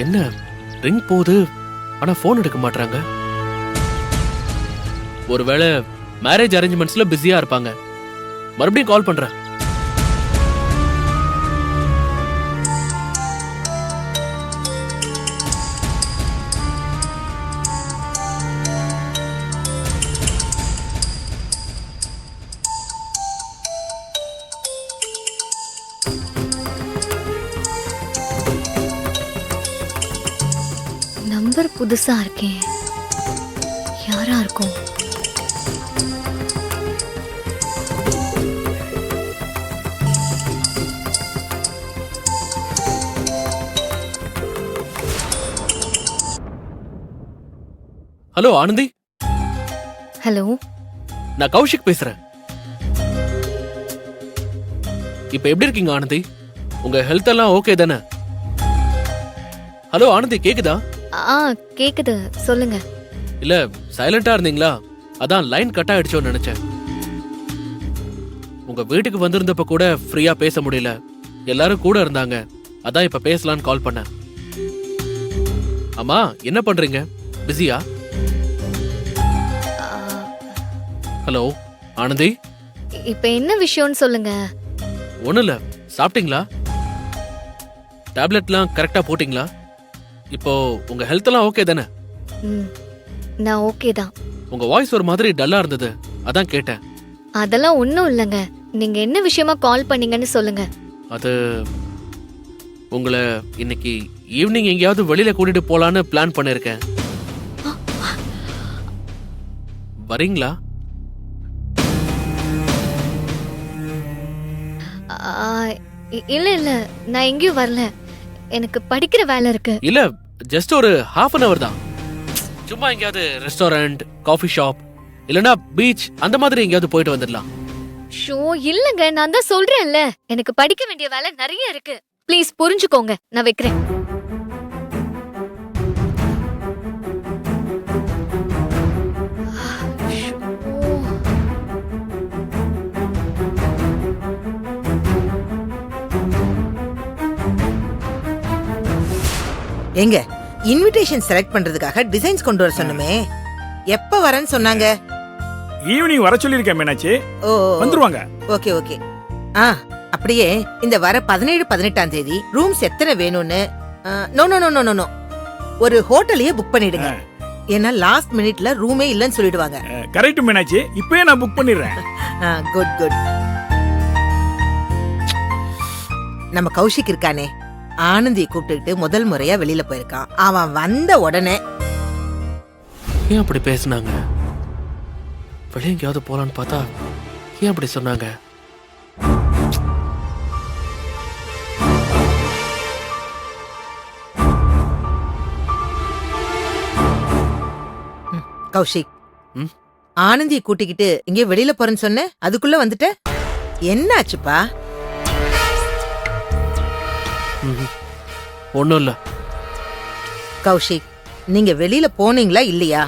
என்ன ரிங் போகுது, ஆனா போன் எடுக்க மாட்டாங்க. ஒருவேளை மேரேஜ் அரேஞ்ச்மெண்ட்ஸ்ல பிஸியா இருப்பாங்க. மறுபடியும் கால் பண்றேன். நம்பர் புதுசா இருக்கே, யாரா இருக்கும்? ஹலோ ஆனந்தி. ஹலோ, நான் கௌஷிக் பேசுறேன். இப்ப எப்படி இருக்கீங்க ஆனந்தி? உங்க ஹெல்த் எல்லாம் ஓகே தானே? ஹலோ ஆனந்தி, கேக்குதா? கேக்குது, சொல்லுங்க. இல்ல சைலண்டா இருந்தீங்களா, அதான் லைன் கட் ஆயிடுச்சோன்னு நினைச்சேன். உங்க வீட்டுக்கு வந்திருந்தப்ப கூட ஃப்ரீயா பேச முடியல, எல்லாரும் கூட இருந்தாங்க, அதான் இப்ப பேசலான்னு கால் பண்ணேன். அம்மா என்ன பண்றீங்க, பிஸியா? ஹலோ ஆனந்தி. இப்ப என்ன விஷயம்னு சொல்லுங்க. ஒண்ணும் இல்ல, சாப்பிட்டீங்களா? டேப்லெட்லாம் கரெக்டா போட்டீங்களா? இப்போ உங்க ஹெல்த் எல்லாம் ஓகே தானே? நான் ஓகே தான். உங்க வாய்ஸ் ஒரு மாதிரி டல்லா இருந்தது, அதான் கேட்டேன். அதெல்லாம் ஒண்ணும் இல்லைங்க. நீங்க என்ன விஷயமா கால் பண்ணீங்கன்னு சொல்லுங்க. அது உங்களை இன்னைக்கு ஈவினிங் எங்கேயாவது வெளியில கூட்டிட்டு போலான்னு பிளான் பண்ணிருக்கேன். வரீங்களா? இல்ல இல்ல, நான் எங்கேயும் வரல. எனக்கு படிக்கிற வேலை இருக்கு. இல்ல, ஜஸ்ட் ஒரு half an hour தான். சும்மா எங்கேயாவது ரெஸ்டாரண்ட், காஃபி ஷாப், இல்லனா பீச் அந்த மாதிரி எங்கேயாவது போயிட்டு வந்துடலாம். ஷோ இல்லங்க, நான் தான் சொல்றேன்ல, எனக்கு படிக்க வேண்டிய வேலை நிறைய இருக்கு. ப்ளீஸ் புரிஞ்சுக்கோங்க, நான் வைக்கிறேன். எங்க இன்விடேஷன் செலக்ட் பண்றதுக்காக டிசைன்ஸ் கொண்டு வர சொன்னமே, எப்ப வரேன்னு சொன்னாங்க? ஈவினிங் வர சொல்லிருக்கேன் மீனாட்சி. ஓ வந்துருவாங்க. Okay okay. அப்படியே இந்த வர 17, 18ஆம் தேதி ரூம்ஸ் எத்தனை வேணும்னு no no no no no ஒரு ஹோட்டலையே புக் பண்ணிடுங்க. ஏன்னா லாஸ்ட் மினிட்ல ரூமே இல்லன்னு சொல்லிடுவாங்க. கரெக்ட் மீனாட்சி, இப்பவே நான் புக் பண்ணிடுறேன். Good good. நம்ம கௌஷிக் இருக்கானே, ஆனந்தியை கூப்பிட்டுக்கிட்டு முதல் முறையா வெளியில போயிருக்கான். அவன் வந்த உடனே ஏன் அப்படி பேசுனாங்க? வெளியே எங்கேயாவது போலான்னு பார்த்தா ஏன் அப்படி சொன்னாங்க? கௌஷிக், ஆனந்தியை கூட்டிக்கிட்டு இங்கே வெளியில போறேன்னு சொன்ன, அதுக்குள்ள வந்துட்ட, என்ன ஆச்சுப்பா? ஒண்ணும் இல்ல. கௌஷிக், நீங்க வெளியில போனீங்களா இல்லையா?